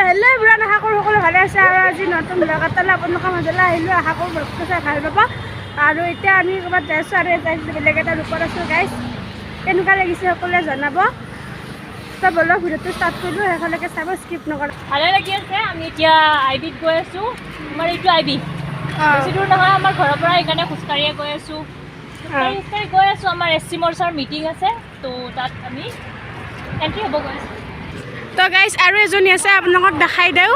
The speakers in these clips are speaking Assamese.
হেল্ল' এভৰিৱান, আশা কৰোঁ সকলো ভালে আছে আৰু আজি নতুন ব্লগ এটালৈ আপোনালোকৰ মাজলৈ আহিলোঁ। আশা কৰোঁ ব্লগটো চাই ভাল পাব। আৰু এতিয়া আমি ক'ৰবাত যাইছোঁ আৰু বেলেগ এটা ৰূপত আছোঁ গাইজ। কেনেকুৱা লাগিছে সকলোৱে জনাব। তো বলক ভিডিঅ'টো ষ্টাৰ্ট কৰিলোঁ, সেইফালেকে চাব, স্কিপ নকৰা। ভালে লাগি আছে। আমি এতিয়া আইবিত গৈ আছোঁ। আমাৰ এইটো আইবি বেছি দূৰ নহয় আমাৰ ঘৰৰ পৰা, সেইকাৰণে খোজকাঢ়িয়ে গৈ আছোঁ। খোজকাঢ়ি গৈ আছোঁ। আমাৰ এছ চি মৰ্চাৰ মিটিং আছে, তো তাত আমি এণ্ট্ৰি হ'ব গৈ আছোঁ। তো গাইজ আৰু এজনী আছে, আপোনালোকক দেখাই দিওঁ।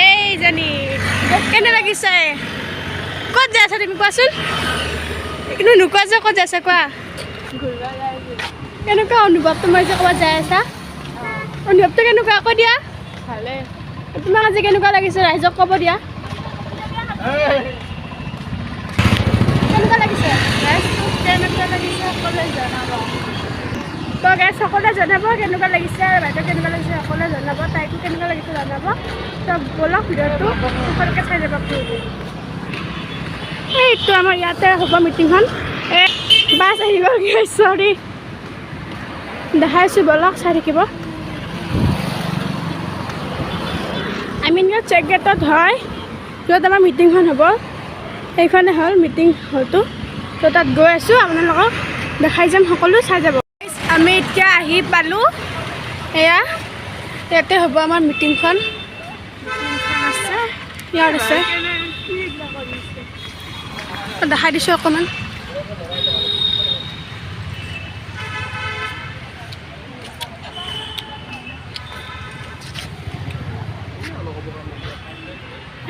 এইজনী কেনে লাগিছে? ক'ত যাই আছা তুমি কোৱাচোন? কিন্তু নোকোৱা যে ক'ত যাই আছা কোৱা। কেনেকুৱা অনুভৱ তোমাৰ যে ক'ৰবাত যাই আছা? অনুভৱটো কেনেকুৱা কৈ দিয়া। ভালে। তোমাক আজি কেনেকুৱা লাগিছে ৰাইজক ক'ব দিয়া। কেনেকুৱা লাগিছে? কেনেকুৱা লাগিছে সকলোৱে জনাব। তো গাইজ সকলোৱে জনাব কেনেকুৱা লাগিছে, আৰু বাইদেউ কেনেকুৱা লাগিছে সকলোৱে জনাব, তাইকো কেনেকুৱা লাগিছে জনাব। তো ব'লক ভিডিঅ'টো সকলোকে চাই যাব। এইটো আমাৰ ইয়াতে হ'ব মিটিংখন। বাছ আহি গ'ল, চৰি দেখাইছোঁ, ব'লক চাই থাকিব। আমিনগাঁও চেক গেটত হয়, য'ত আমাৰ মিটিংখন হ'ব। সেইখনে হ'ল মিটিং হলটো। তো তাত গৈ আছোঁ, আপোনালোকক দেখাই যাম, সকলো চাই যাব। আমি এতিয়া আহি পালোঁ। এয়া ইয়াতে হ'ব আমাৰ মিটিংখন। আছে ইয়াত আছে, দেখাই দিছোঁ অকণমান।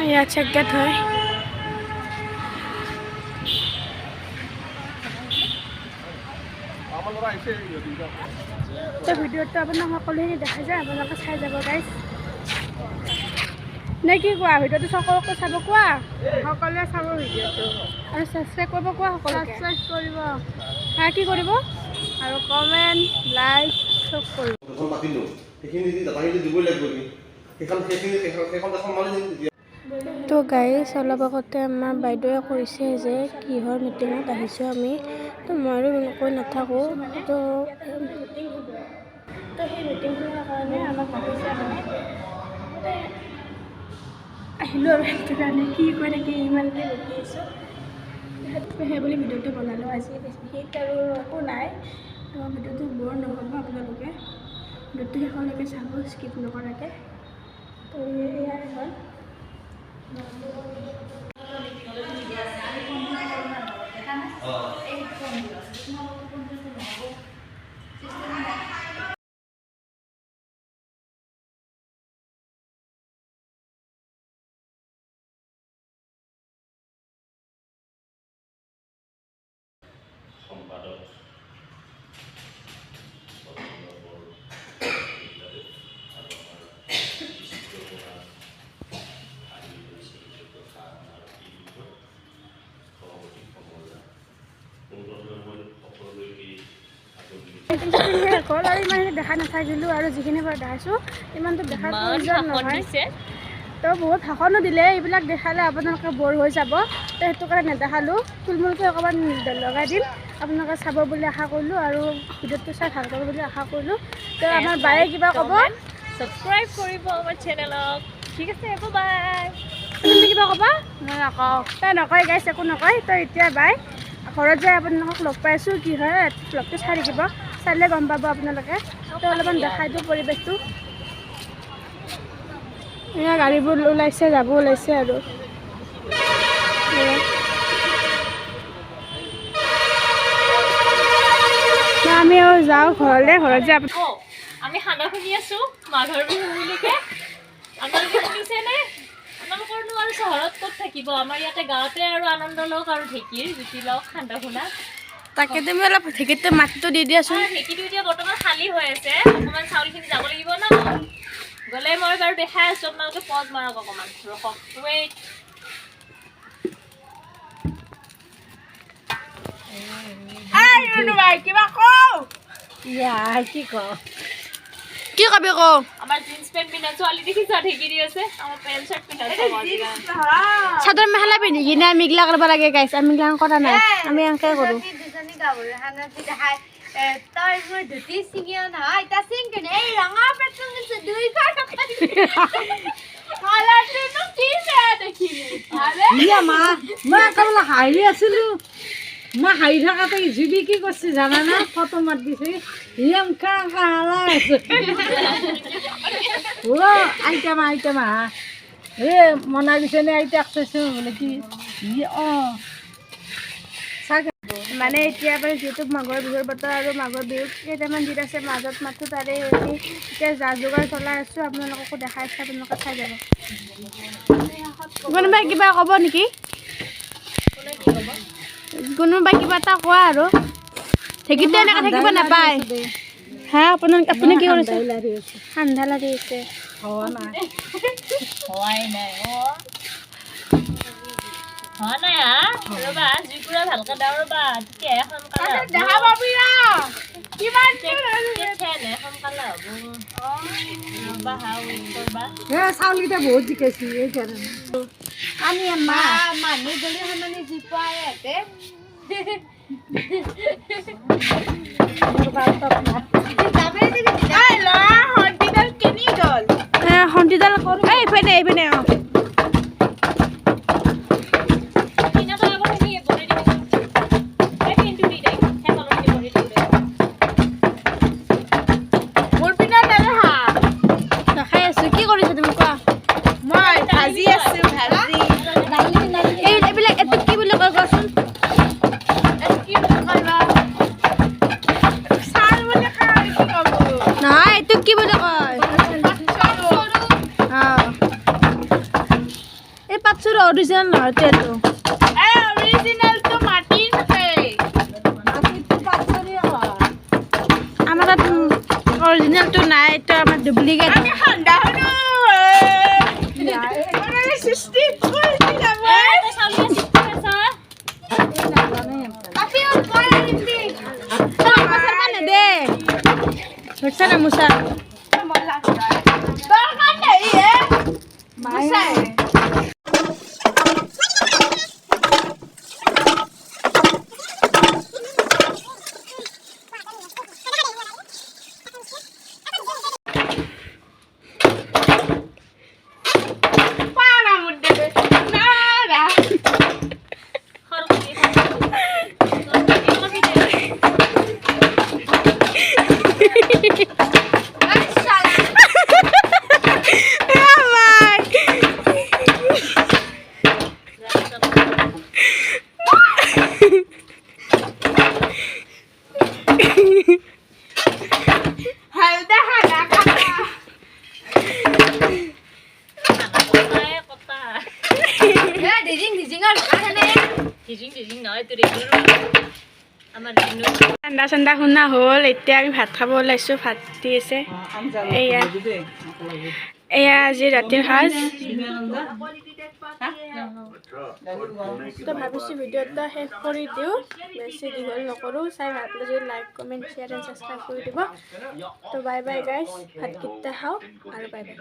এয়া চেক গেট হয়। তো ভিডিঅ'টো আপোনাক সকলোখিনি দেখাই যায়, আপোনালোকে চাই যাব গাইজ। নে কি কোৱা? ভিডিঅ'টো সকলোকে চাব কোৱা। সকলোৱে চাব ভিডিঅ'টো আৰু ছাবস্ক্ৰাইব কৰিব কোৱা সকলোকে। ছাবস্ক্ৰাইব কৰিব আৰু কি কৰিব? আৰু কমেণ্ট লাইক চব কৰিব। তো গাইজ অলপ আগতে আমাৰ বাইদেৱে কৈছে যে কিহৰ মিটিঙত আহিছোঁ আমি। তো ময়ো কৈ নাথাকোঁ। তো সেই মিটিংখনৰ কাৰণে আমাক মাতিছে মানে আহিলোঁ আৰু সেইটো কাৰণে কি কৈ থাকে ইমানকৈ ৰখি আছোঁ। সেই বুলি ভিডিঅ'টো বনালোঁ আজি। বিশেষ আৰু একো নাই। তো ভিডিঅ'টো বৰ নহ'ব, আপোনালোকে ভিডিঅ'টো শেষলৈকে চাব স্কিপ নকৰাকৈ। তো এয়াই হ'ল। হ'ল আৰু ইমানখিনি দেখা নাথাকিলোঁ, আৰু যিখিনি বাৰু দেখাইছোঁ ইমানটো দেখাৰ প্ৰয়োজন নহয়। তো বহুত ভাষণো দিলে, এইবিলাক দেখালে আপোনালোকে ব'ৰ হৈ যাব। তো সেইটো কাৰণে নেদেখালোঁ, থুলমূলকৈ অকণমান লগাই দিম। আপোনালোকে চাব বুলি আশা কৰিলোঁ, আৰু ভিডিঅ'টো চাই ভাল পাব বুলি আশা কৰিলোঁ। তো আমাৰ বায়ে কিবা ক'ব? ছাবস্ক্ৰাইব কৰিব আমাৰ চেনেলক। ঠিক আছে, বাই। তুমি কিবা ক'বা? মই নকওঁ। তাই নকয় গাইছ, একো নকয়। তো এতিয়া বাই, ঘৰত যাই আপোনালোকক লগ পাইছোঁ। কি হয় ব্লগটো চাই থাকিব, চালে গম পাব আপোনালোকে। তো অলপমান দেখাই দিওঁ পৰিৱেশটো। এয়া গাড়ীবোৰ ওলাইছে, যাব ওলাইছে আৰু আমি আৰু যাওঁ ঘৰলৈ। ঘৰত যাই আমি খানা শুনি আছোঁ মাঘৰ বিহু বুলিকে। আপোনালোকে শুনিছেনে? আপোনালোকৰনো আৰু চহৰত ক'ত থাকিব? আমাৰ ইয়াতে গাঁৱতে আৰু আনন্দ লওক আৰু ঢেঁকীৰ জুতি লওক খানা শুনা। তাকে তুমি অলপ ঢেঁকীটো মাটিটো দি দিয়াচোন। ঢেঁকীটো এতিয়া বৰ্তমান খালী হৈ আছে, অকণমান চাউলখিনি যাব লাগিব ন। গ'লে মই বাৰু দেখাই আছোঁ, আপোনালোকে পজ মাৰক অকণমান, ৰখক, ৱেইট। কিবা কওঁ? কি কবি কওঁ? আমাৰ জিন্স পেণ্ট পিন্ধা ছোৱালী দেখিছা ঢেঁকী দি আছে? আমাৰ পেণ্ট চাৰ্ট পিন্ধা চাদৰ মেখেলা পিন্ধি কিনে আমি এইগিলা কৰিব লাগে গাইছ। আমি এইগিলা কৰা নাই, আমি এনেকৈ কৰোঁ। তই মোৰ ধুতি চিঙিও নহয়, এতিয়া চিং কিনে এই ৰঙা পেট্ৰল দিছে 2 কালাৰটো কি বেয়া দেখিলি ইয়া মা মই একেবাৰে হাঁহি আছিলোঁ মই হাঁহি থাকাতে জুবি কি কৰিছে জানানা ফটো মাত দিছে ইয়াম কালা আছে অ' আইতা মা মনাই দিছেনে আইতাক চাইছোঁ বোলে কি অঁ চাগে মানে এতিয়া মানে যিহেতু মাঘৰ বিহুৰ বতৰ আৰু মাঘৰ বিহুত কেইটামান গীত আছে মাজত মাথো তাৰে এতিয়া যা যোগাৰ চলাই আছোঁ আপোনালোককো দেখাই আছোঁ আপোনালোকে চাই যাব কোনোবাই কিবা ক'ব নেকি কোনোবাই কিবা এটা কোৱা আৰু ঢেঁকীতে এনেকৈ থাকিব নাপায় হা আপুনি কি কৰিছে ঠাণ্ডা লাগি আছে হোৱাই নাই হোৱা নাই ৰ'বা জুইকুৰা ভালকৈ দাও ৰ'বা তেতিয়াহে সোনকালে সোনকালে হ'ব ৰ'বা ৱেইট কৰবা চাউলকেইটা বহুত জিকাইছোঁ এইকাৰণে আমি মা মানুহ যদি সমানে জিকাই ইয়াতে সন্ধিডাল কৰোঁ এইপিনে অঁ দেখাই আছোঁ কি কৰিছা তুমি কোৱা মই ভাজি আছোঁ ভাজি এইবিলাক এইটোক কি বুলি কয় কোৱাচোন কি বুলি কয় বা চাল বুলি কয় কি ক'ব নহয় এইটোক কি বুলি কয় অঁ এই পাতচুৰ অৰিজিনেল নহয়তো এইটো এই অৰিজিনেলটো মাটি থাকে আমাৰ তাত অৰিজিনেলটো নাই এইটো আমাৰ ডুপ্লিকেট আমি ঠাণ্ডা হ'লো সৃষ্টি কৰি যাব দে ধৰছা না মুছা দৰকাৰ নাই মাছাই ঠাণ্ডা চাণ্ডা শুনা হ'ল এতিয়া আমি ভাত খাব ওলাইছোঁ ভাত দি আছে এয়া আজি ৰাতিৰ সাজ তো ভাবিছোঁ ভিডিঅ'টা শেষ কৰি দিওঁ বেছি দীঘল নকৰোঁ চাই ভাল লাগিলে যদি like comment share and subscribe কৰি দিব তো বাই বাই গাইজ ভাতকেইটা খাওঁ আৰু বাই বাই